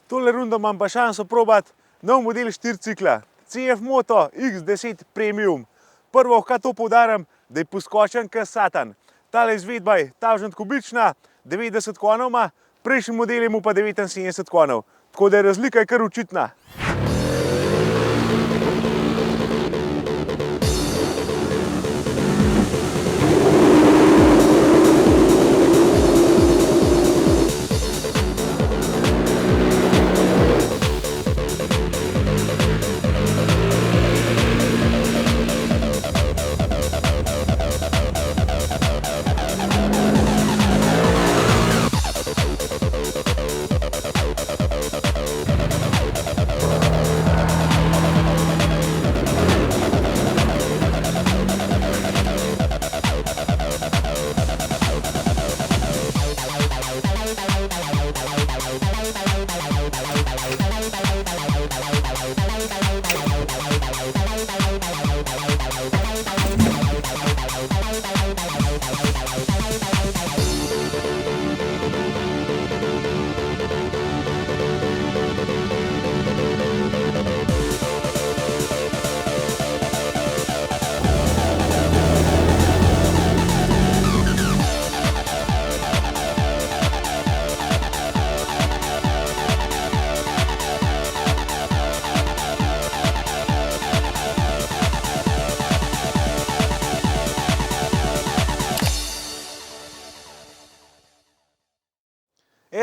Tole rundo imam pa šanso probati nov model 4 cikla. CF Moto X10 Premium. Prvo, kaj to poudarim, da je poskočen kot satan. Tale izvedba je 1000 kubična, 90 konov ima, prejšnji model je mu pa 79 konov. Tako da je razlika kar očitna.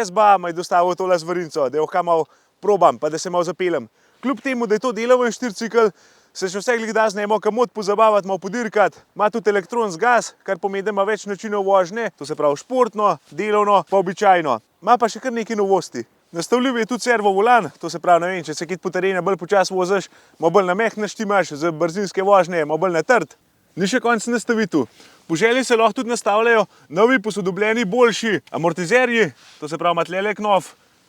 SBA me je dostavil tole zvarinco, da jo kaj malo probam, pa da se malo zapeljem. Kljub temu, da je to deloven 4 cikl, se še vse glih da z njim kamot pozabavati, malo podirkati. Ima tudi elektronski gas, kar pomeni, da ima več načinov vožnje, to se pravi športno, delovno, pa običajno. Ima pa še kar nekaj novosti. Nastavljiv je tudi servo volan, to se pravi, ne vem, če se kit po terenu bolj počas voziš, malo bolj na mehko naštimaš, za brzinske vožnje, malo bolj na trd. Ni še konc nastavitev. Po želji se lahko tudi nastavljajo novi posodobljeni boljši amortizerji, to se pravi, ima tlele knof,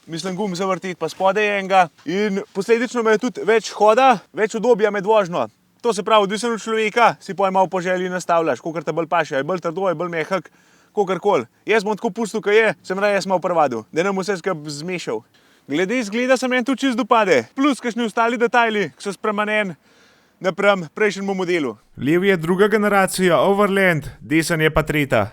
mislim gum zavrtiti, pa spodaj je enega. In posledično ima tudi več hoda, več udobja med vožnjo. To se pravi, odvisno od človeka, si pa malo po želji nastavljaš, kakor te bolj paše, je bolj trdo, je bolj mehak, kakorkoli. Jaz bom tako pustil, kaj je, sem raje jaz malo prevadil, da ne bom vse skupaj zmešal. Glede izgleda se meni tudi čisto dopade, plus kakšni ostali detajli, ki so spremenjeni napram prejšnjemu modelu. Levi je druga generacija Overland, desen je pa tretja.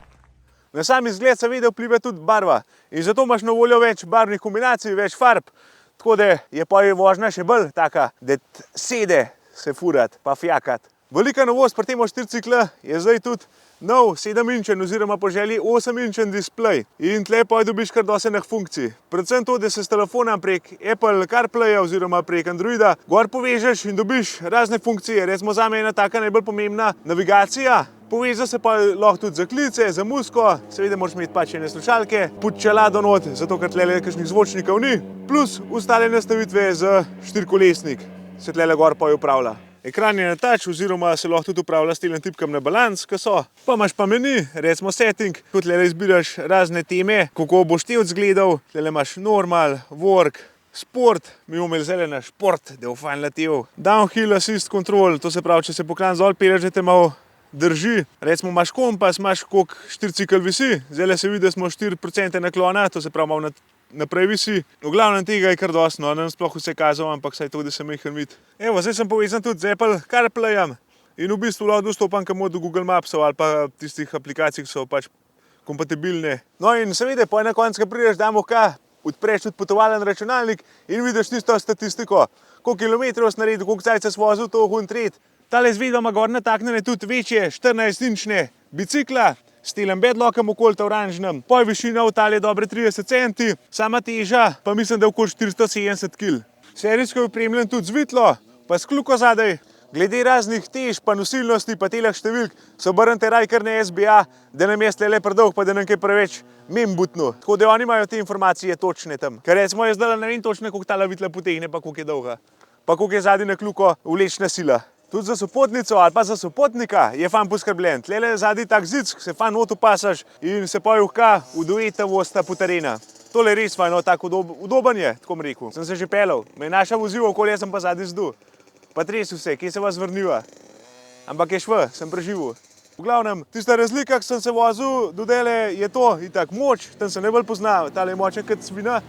Na sam izgled seveda vpliva tudi barva in zato imaš na voljo več barvnih kombinacij, več farb, tako da je pa vožnja še bolj taka, da sede se furati pa fjakati. Velika novost pri tem 4 cikla je zdaj tudi nov 7-inčen oziroma po želji 8-inčen displej in tle pa dobiš kar dosti enih funkcij. Predvsem to, da se s telefona prek Apple CarPlaya oziroma prek Androida gor povežeš in dobiš razne funkcije. Recimo zame je ena taka najbolj pomembna navigacija. Poveza se pa lahko tudi za klice, za muziko, seveda moraš imeti pač ene slušalke, pod čelado not, zato ker tlele kakšnih zvočnikov ni, plus ostale nastavitve za štirikolesnik se tlele gor pa upravlja. Ekran je na touch oziroma se lahko tudi upravlja s telim tipkam na balans, ki so. Pa imaš pa meni, recimo setting, kot tlele izbiraš razne teme, kako boš te odzgledal. Tlele imaš normal, work, sport, mi bomo imeli zdaj na šport, da bo fajn letel. Downhill assist control, to se pravi, če se poklan zol peleš, da te malo drži. Recimo imaš kompas, imaš koliko 4 cikl visi, zdaj se vidi, da smo 4% naklona, to se pravi malo naprej visi. V glavnem tega je kar dosti, no, ne vem sploh vse kazal, ampak saj to, da se mejhen vidi. Evo, zdaj sem povezan tudi z Apple CarPlayem in v bistvu lahko dostopam kamor do Google Mapsov ali pa tistih aplikacij, ki so pač kompatibilne. No in seveda, po na koncu, ko prideš damo kaj, odpreš tudi potovalen računalnik in vidiš tisto statistiko, koliko kilometrov si naredil, koliko cajt si vozil, to hun tret. Tale izvedba ima gor nataknjene tudi večje 14-inčne bicikla s telim bedlockom okoli oranžnem. Poj višina v tali je dobre 30 centi, sama teža pa mislim, da je okoli 470 kg. Serijsko je opremljen tudi z vitlo, pa s kljuko zadaj. Glede raznih tež, pa nosilnosti, pa teleh številk, se obrnite raj kar na SBA, da nam je tlele predolg, pa da nam kaj preveč butno. Tako da oni imajo te informacije točne tam. Ker recimo jaz zdaj ne vem točno, koliko tala vitla potegne, pa koliko je dolga. Pa koliko je zadaj na kljuko vlečna sila. Tudi za sopotnico ali pa za sopotnika je fan poskrbljen. Tlele zadaj tak zic, se fan not upasaš in se pa juhka v dueta vosta po terena. Tole res fajn, tako udoben je, tako bom rekel. Sem se že pelal, me je naša vozil okoli, jaz sem pa zadaj zdu. Pa tresu se, kje se vas vrniva. Ampak je šva, sem preživel. V glavnem, tista razlika, ki sem se vozil do dele, je to, itak moč, tam se ne bolj pozna, tale je močen kot svina.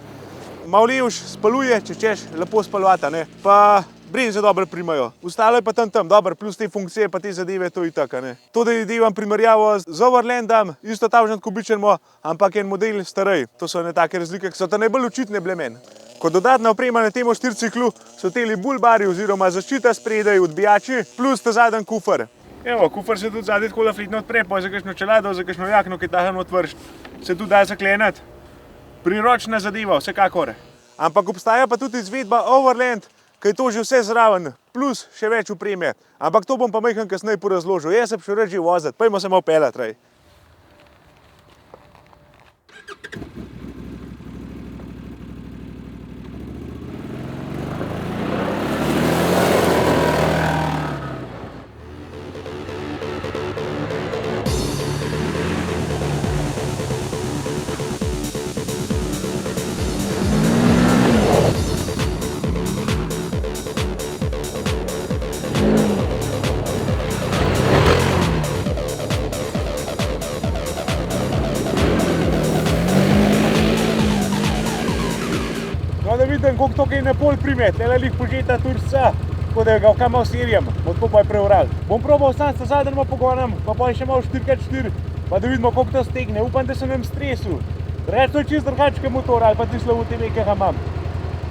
malo levš spaluje, če češ, lepo spalovata, ne. Pa brenze dobro primajo. Ostalo je pa tam, dobro, plus te funkcije pa te zadeve, to je tako, ne. To, da devam primerjavo z Overlandom, isto takšen kubičenmo, ampak en model starej. To so ne take razlike, ki so ta najbolj očitne bile meni. Kot dodatna oprema na temu štiriciklu so teli bulbari oziroma zaščita spredaj, odbijači, plus ta zadnji kufer. Evo, kufer se tudi zadnji tako lafletno odpre, pa za kakšno čelado, za kakšno jakno, ki tahan otvrš, se tudi da zaklenati. Priročna zadeva, vsekakor. Ampak obstaja pa tudi izvedba Overland, ki je to že vse zraven, plus še več opreme. Ampak to bom pa majhen kasneje porazložil. Jaz se bi še rad že voziti, pojmo se malo pelat, rej. Da vidim, koliko to kaj na pol prime, tele lih požeta turca, tako da ga kam malo serjem, bo tako pa je preural. Bom probal sam s zadnjima pogonom, pa še malo 4x4, pa da vidimo, koliko to stegne. Upam, da sem v stresu. Reč to je čist drugačka motor ali pa tislo v TV, ki ga imam.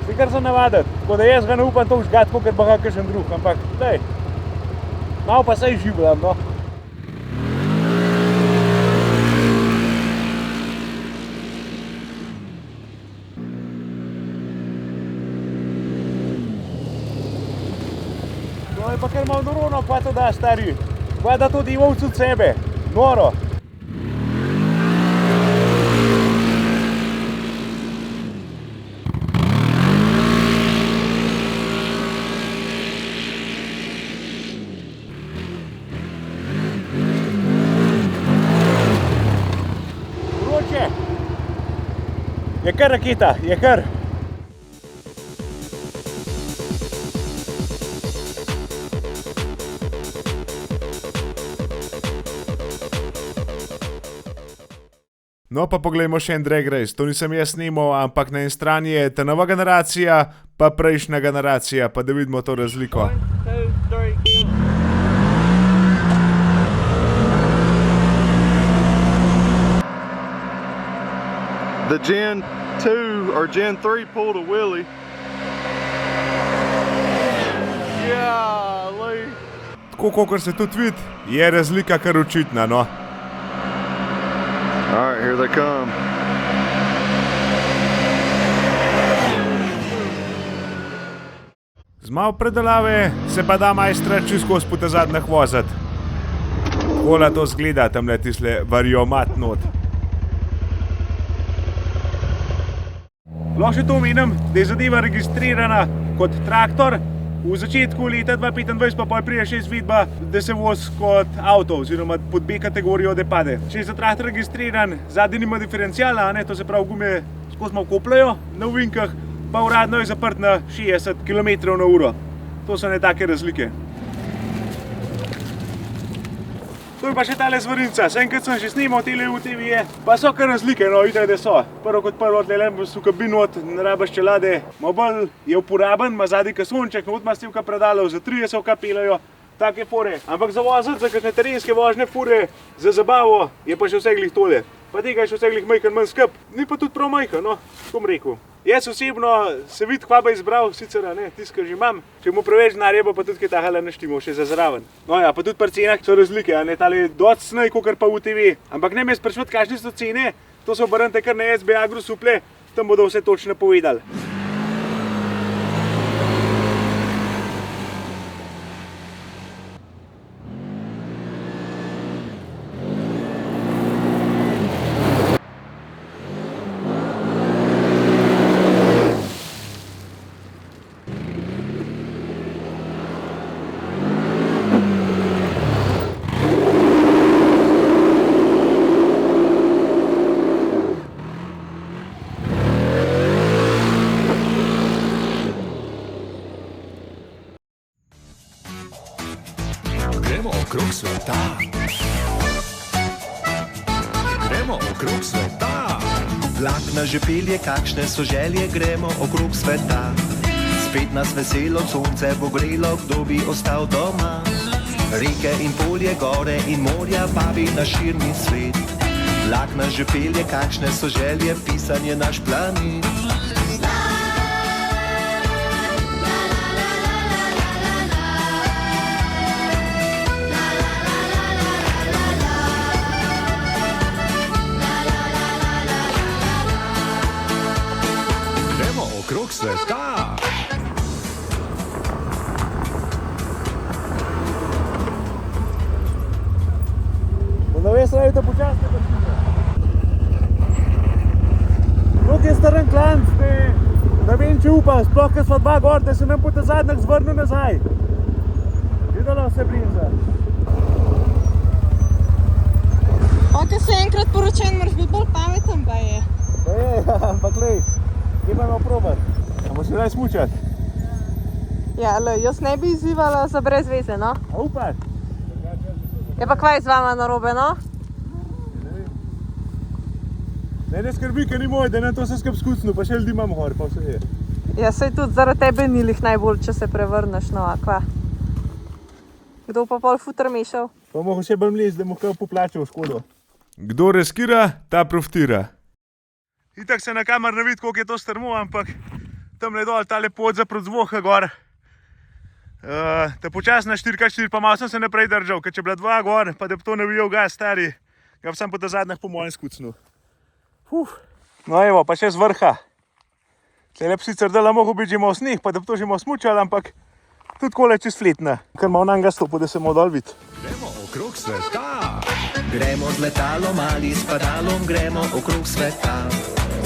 Se kar za navaditi, tako da jaz ga ne upam to vžgati, kot pa ga kakšen drug, ampak daj, malo pa saj življam, no. To je pa kar malo norono, pa to da, stari. Pa da to divovc od sebe. Noro. Vroče. Je kar raketa, je kar. No pa poglejmo še en drag race, to nisem jaz snimal, ampak na eni strani je ta nova generacija, pa prejšnja generacija, pa da vidimo to razliko. 1, 2, 3, go. The Gen 2 or Gen 3 pulled a wheelie. Golly. Tako, kakor se tudi vidi, je razlika kar očitna, no. All right, here they come. Z malo predelave se pa da majstra čisto skozi po te zadnjih voziti. Takole to zgleda, tamle tisle variomat not. Lahko še to omenim, da je zadeva registrirana kot traktor. V začetku leta 2025 pa pride še izvedba, da se vozi kot avto oziroma pod B kategorijo, da pade. Če je za traktor registriran, zadnji nima diferencijala, to se pravi gume skozi malo kopljajo na ovinkah, pa uradno je zaprt na 60 km/h. To so ne take razlike. To je pa še tale zvarinca. Enkrat sem že snimal tele UTV-je, pa so kar razlike, no, itak da so. Prvo kot prvo, tlele v kabin not, ne rabaš čelade, malo bolj je uporaben, ima zadnji kasonček, not ima stevka predalov, za 30 pelajo, take fore. Ampak za voziti, za kakšne terenske vožnje fure, za zabavo, je pa še vse glih tole. Pa tega je še vse glih majhen manj skrb, ni pa tudi prav majhen, no, tako bom rekel. Jaz osebno se vidi, kva bi izbral, sicer tisto, kar že imam. Če mu preveč denarja, pa tudi kaj tahala naštimo še za zraven. No ja, pa tudi pri cenah so razlike, tale dosti snej, kakor pa UTV. Ampak ne me sprašvati, kakšne so cene, to se obrnite kar na SB Agro Suple, tam bodo vse točno povedali. Gremo okrog sveta. Gremo okrog sveta. Vlak nas že pelje, kakšne so želje, gremo okrog sveta. Spet nas veselo sonce bo grelo, kdo bi ostal doma. Reke in polje, gore in morja, babi na širni svet. Vlak nas že pelje, kakšne so želje, pisan je naš planet. Gremo okrog sveta. Da veš, radite počasne vrstine. Tukaj je staren klanc, ne vem, če upam, sploh, ker sva dva gor, da se nam po ta zadnjak zvrnil nazaj. Videla se brinza. Ko si enkrat poročen, moraš biti bolj pameten, pa je. Ampak lej, kje pa imamo probat? A boš šel smučat? Ja, lej, jaz ne bi izzivala za brez veze, no? A upaš? Je pa kvaj z vama narobe, no? Ne skrbi, ker ni moj, da nam to vse skup skucno, pa še ljudi imam gor, pa vse je. Ja, sej tudi zaradi tebe ni lih najbolj, če se prevrneš, no, a kva? Kdo pa pol futer mešal? Pa mogo še bolj mlez, da mu kaj poplačal škodo. Kdo riskira, ta profitira. Itak se na kamer ne vidi, koliko je to strmo, ampak tamle dol, tale pot za prodzvoha gor. Ta počasna 4x4, pa malo sem se naprej držal, ker če bila dva gor, pa da bi to navijal gas stari, ga bi sam po ta zadnjih po mojem skucnil. No evo, pa še z vrha. Tlele bi sicer dala mogo biti že malo sneh, pa da bi to že malo smučal, ampak tudi kole čist fletna, ker malo nam ga stopu, da se malo dol vidi. Gremo okrog sveta. Gremo z letalom ali s padalom, gremo okrog sveta.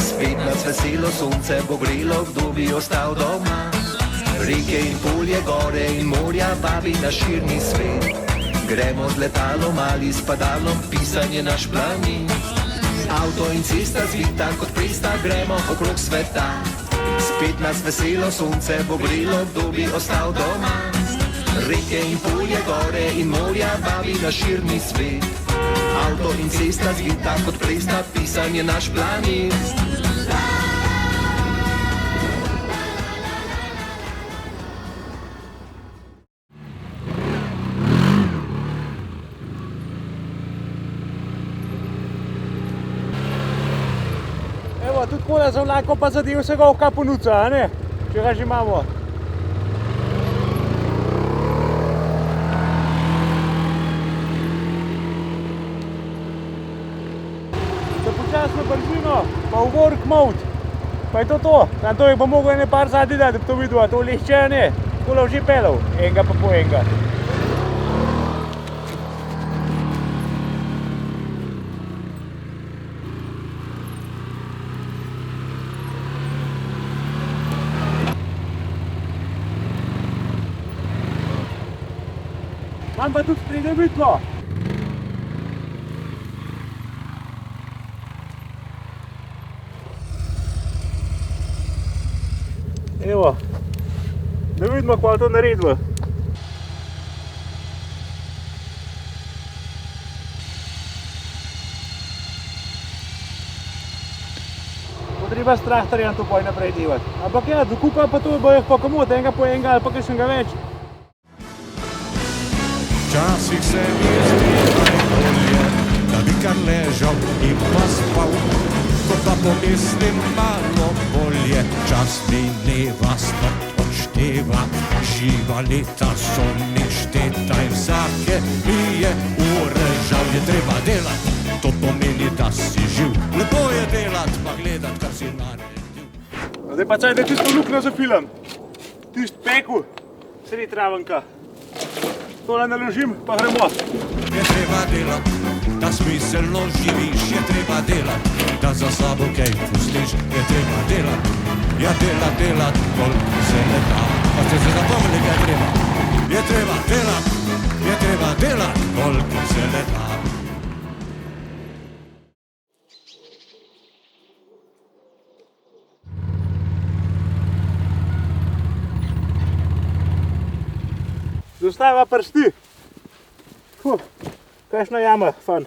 Spet nas veselo sonce bo grelo, kdo bi ostal doma. Reke in polje, gore in morja, babi na širni svet. Gremo z letalom ali s padalom, pisan je naš planet. Avto in cesta zvita kot presta, gremo okrog sveta. Spet nas veselo sonce bo grelo, kdo bi ostal doma. Reke in polje, gore in morja, babi na širni svet. Avto in cesta zvita kot presta, pisan je naš planet. Evo, tudi kola za vlako pa zadev se ga oka ponuca, a ne? Če ga že imamo. Za počasno brzino, pa v work mode, pa je to. Na to je pa mogel ene par zadnji dati, da bi to videl, a to lehče, a ne? Kola že pelal, enega pa po enega. Mam pa tudi spredaj vitlo. Evo, da vidimo, kako je to naredilo. Bo treba s traktorjem to poj naprej delati. Ampak ja, dokupa pa to bojo pa komot, enega po enega ali pa kakšnega več. Včasih se mi zdi najbolje, da bi kar ležal in pa spal. Ko pa pomislim malo bolje, čas mineva, smrt odšteva. Živa leta so mi šteta in vsake mi je ure žal. Je treba delat, to pomeni, da si živ. Lepo je delat, pa gledat, kar si naredil. Zdaj pa caj, da tisto luknjo zafilam. Tist peku, sredi travenka. Tole naložim, pa gremo. Je treba delat, da smiselno živiš, je treba delat, da za sabo kaj pustiš, je treba delat. Ja, delat, koliko se le da. Pa ste se zapomnili, kaj treba? Je treba delat, koliko se le da. Zostava prsti. Kakšna jama, fan.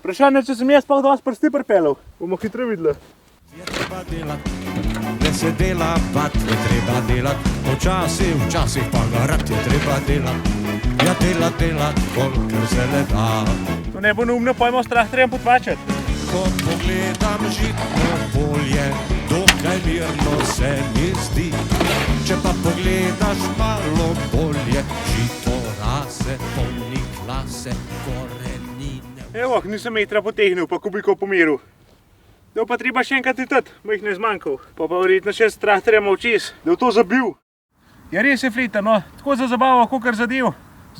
Vprašanje, če sem jaz pa dosti prsti pripeljal. Bomo hitro videli. Je treba delat, ne se dela bat, je treba delat, včasih pa garat je treba delat. Ja, delat, kolikor se le da. To ne bo neumno, pojmo s traktorjem potvačati. Ko pogledam žitno polje, dokaj mirno se mi zdi. Če pa pogledaš malo bolje, žito rase, polni klase, korenine. Evo, nisem metra potegnil, pa kubikov pomeril. Da pa treba še enkrat itati, ma jih ne zmanjkal. Pa verjetno še s traktorjem očes, da je to zabil. Ja, res je fleta, no, tako za zabavo, kakor zadev.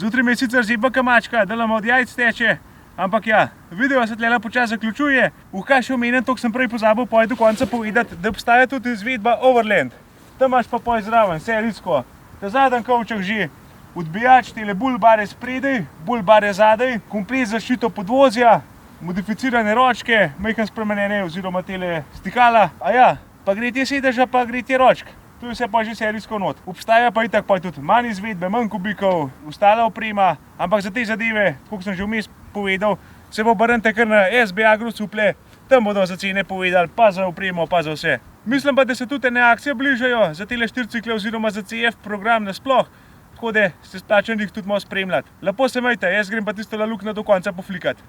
Zjutraj me je sicer zebaka mačka, da nam od jajc teče. Ampak ja, video se tlela počasi zaključuje. Kaj še omenim, to sem prej pozabil do konca povedati, da obstaja tudi izvedba Overland. Tam imaš pa poj zraven, serijsko. Ta zadnji kovček že, odbijač, tele bulbare spredaj, bulbare zadaj, komplet zaščito podvozja, modificirane ročke, majhen spremenjene oziroma tele stikala. A ja, pa gre te sedeža, pa gre te ročk. Tu je vse pa že serijsko not. Obstaja pa itak pa tudi manj izvedbe, manj kubikov, ostala oprema, ampak za te zadeve, kot sem že vmes povedal, se bo obrnite kar na SB Agro Suple, tam bodo za cene povedali, pa za opremo, pa za vse. Mislim pa, da se tudi ene akcije bližajo za tele 4 cikle oziroma za CF program nasploh, tako da se splača jih tudi malo spremljati. Lepo se majte, jaz grem pa tisto luknjo do konca poflikati.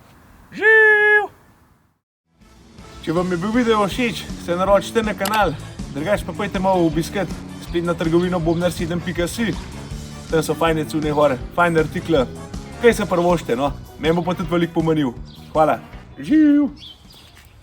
Živ! Če vam je bil video všeč, se naročite na kanal. Drugač pa pojdite malo obiskat spletno trgovino bobnar7.si. Tam so fajne cune gore, fajne artikle. Kaj se prvošte, no? Meni bo pa tudi veliko pomenil. Hvala. Živ!